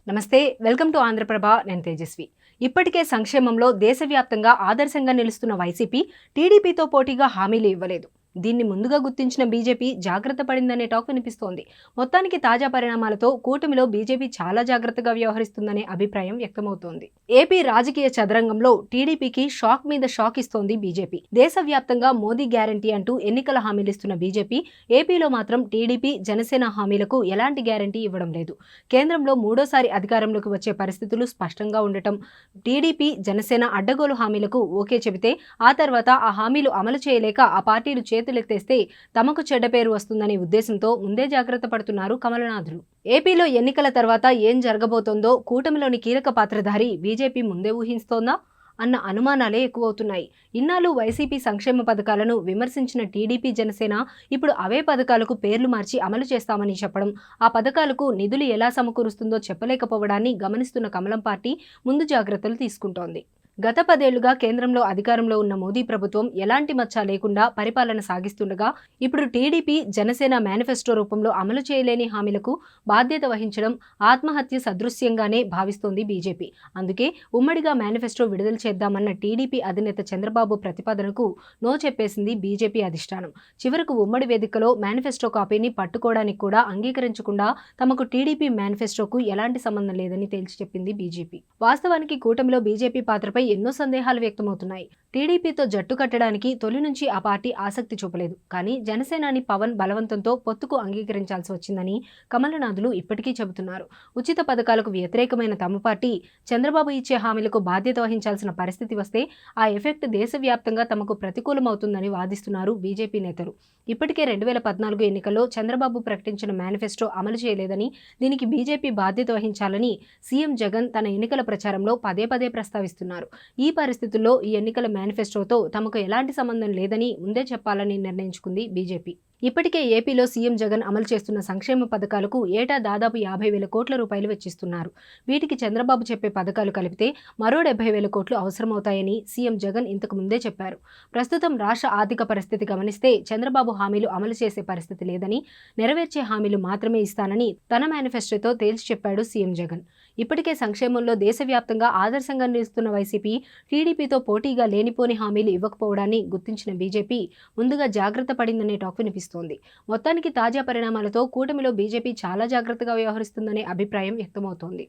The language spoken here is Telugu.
నమస్తే, వెల్కమ్ టు ఆంధ్రప్రభ. నేను తేజస్వి. ఇప్పటికే సంక్షేమంలో దేశవ్యాప్తంగా ఆదర్శంగా నిలుస్తున్న వైసీపీ టీడీపీతో పోటీగా హామీలు ఇవ్వలేదు. దీన్ని ముందుగా గుర్తించిన బీజేపీ జాగ్రత్త పడిందనే టాక్ వినిపిస్తోంది. మొత్తానికి తాజా పరిణామాలతో కూటమిలో బీజేపీ చాలా జాగ్రత్తగా వ్యవహరిస్తుందనే అభిప్రాయం వ్యక్తమవుతోంది. ఏపీ రాజకీయ చదరంగంలో టీడీపీకి షాక్ మీద షాక్ ఇస్తోంది బీజేపీ. దేశవ్యాప్తంగా మోదీ గ్యారంటీ అంటూ ఎన్నికల హామీలిస్తున్న బీజేపీ ఏపీలో మాత్రం టీడీపీ జనసేన హామీలకు ఎలాంటి గ్యారంటీ ఇవ్వడం లేదు. కేంద్రంలో మూడోసారి అధికారంలోకి వచ్చే పరిస్థితులు స్పష్టంగా ఉండటం, టీడీపీ జనసేన అడ్డగోలు హామీలకు ఓకే చెబితే ఆ తర్వాత ఆ హామీలు అమలు చేయలేక ఆ పార్టీలు చేతులెత్తేస్తే తమకు చెడ్డ పేరు వస్తుందనే ఉద్దేశంతో ముందే జాగ్రత్త పడుతున్నారు కమలనాథులు. ఏపీలో ఎన్నికల తర్వాత ఏం జరగబోతోందో కూటమిలోని కీలక పాత్రధారి బీజేపీ ముందే ఊహిస్తోందా అన్న అనుమానాలే ఎక్కువవుతున్నాయి. ఇన్నాళ్ళు వైసీపీ సంక్షేమ పథకాలను విమర్శించిన టీడీపీ జనసేన ఇప్పుడు అవే పథకాలకు పేర్లు మార్చి అమలు చేస్తామని చెప్పడం, ఆ పథకాలకు నిధులు ఎలా సమకూరుస్తుందో చెప్పలేకపోవడాన్ని గమనిస్తున్న కమలం పార్టీ ముందు జాగ్రత్తలు తీసుకుంటోంది. గత 10 ఏళ్లుగా కేంద్రంలో అధికారంలో ఉన్న మోదీ ప్రభుత్వం ఎలాంటి మచ్చ లేకుండా పరిపాలన సాగిస్తుండగా ఇప్పుడు టీడీపీ జనసేన మేనిఫెస్టో రూపంలో అమలు చేయలేని హామీలకు బాధ్యత వహించడం ఆత్మహత్య సదృశ్యంగానే భావిస్తోంది బీజేపీ. అందుకే ఉమ్మడిగా మేనిఫెస్టో విడుదల చేద్దామన్న టీడీపీ అధినేత చంద్రబాబు ప్రతిపాదనకు నో చెప్పేసింది బీజేపీ అధిష్టానం. చివరకు ఉమ్మడి వేదికలో మేనిఫెస్టో కాపీని పట్టుకోవడానికి కూడా అంగీకరించకుండా తమకు టీడీపీ మేనిఫెస్టోకు ఎలాంటి సంబంధం లేదని తేల్చి చెప్పింది బీజేపీ. వాస్తవానికి కూటమిలో బీజేపీ పాత్రపై ఎన్నో సందేహాలు వ్యక్తమవుతున్నాయి. టీడీపీతో జట్టు కట్టడానికి తొలి నుంచి ఆ పార్టీ ఆసక్తి చూపలేదు. కానీ జనసేనాని పవన్ బలవంతంతో పొత్తుకు అంగీకరించాల్సి వచ్చిందని కమలనాథులు ఇప్పటికీ చెబుతున్నారు. ఉచిత పథకాలకు వ్యతిరేకమైన తమ పార్టీ చంద్రబాబు ఇచ్చే హామీలకు బాధ్యత వహించాల్సిన పరిస్థితి వస్తే ఆ ఎఫెక్ట్ దేశవ్యాప్తంగా తమకు ప్రతికూలమవుతుందని వాదిస్తున్నారు బీజేపీ నేతలు. ఇప్పటికే 2014 ఎన్నికల్లో చంద్రబాబు ప్రకటించిన మేనిఫెస్టో అమలు చేయలేదని, దీనికి బీజేపీ బాధ్యత వహించాలని సీఎం జగన్ తన ఎన్నికల ప్రచారంలో పదే పదే ప్రస్తావిస్తున్నారు. ఈ పరిస్థితుల్లో ఈ ఎన్నికల మేనిఫెస్టోతో తమకు ఎలాంటి సంబంధం లేదని ముందే చెప్పాలని నిర్ణయించుకుంది బీజేపీ. ఇప్పటికే ఏపీలో సీఎం జగన్ అమలు చేస్తున్న సంక్షేమ పథకాలకు ఏటా దాదాపు 50,000 కోట్ల రూపాయలు వెచ్చిస్తున్నారు. వీటికి చంద్రబాబు చెప్పే పథకాలు కలిపితే మరో 70,000 కోట్లు అవసరమవుతాయని సీఎం జగన్ ఇంతకు ముందే చెప్పారు. ప్రస్తుతం రాష్ట్ర ఆర్థిక పరిస్థితి గమనిస్తే చంద్రబాబు హామీలు అమలు చేసే పరిస్థితి లేదని, నెరవేర్చే హామీలు మాత్రమే ఇస్తానని తన మేనిఫెస్టోతో తేల్చి చెప్పాడు సీఎం జగన్. ఇప్పటికే సంక్షేమంలో దేశవ్యాప్తంగా ఆదర్శంగా నిలుస్తున్న వైసీపీ టీడీపీతో పోటీగా లేనిపోని హామీలు ఇవ్వకపోవడాన్ని గుర్తించిన బీజేపీ ముందుగా జాగ్రత్త పడిందనే టాక్ వినిపిస్తోంది. మొత్తానికి తాజా పరిణామాలతో కూటమిలో బీజేపీ చాలా జాగ్రత్తగా వ్యవహరిస్తుందనే అభిప్రాయం వ్యక్తమవుతోంది.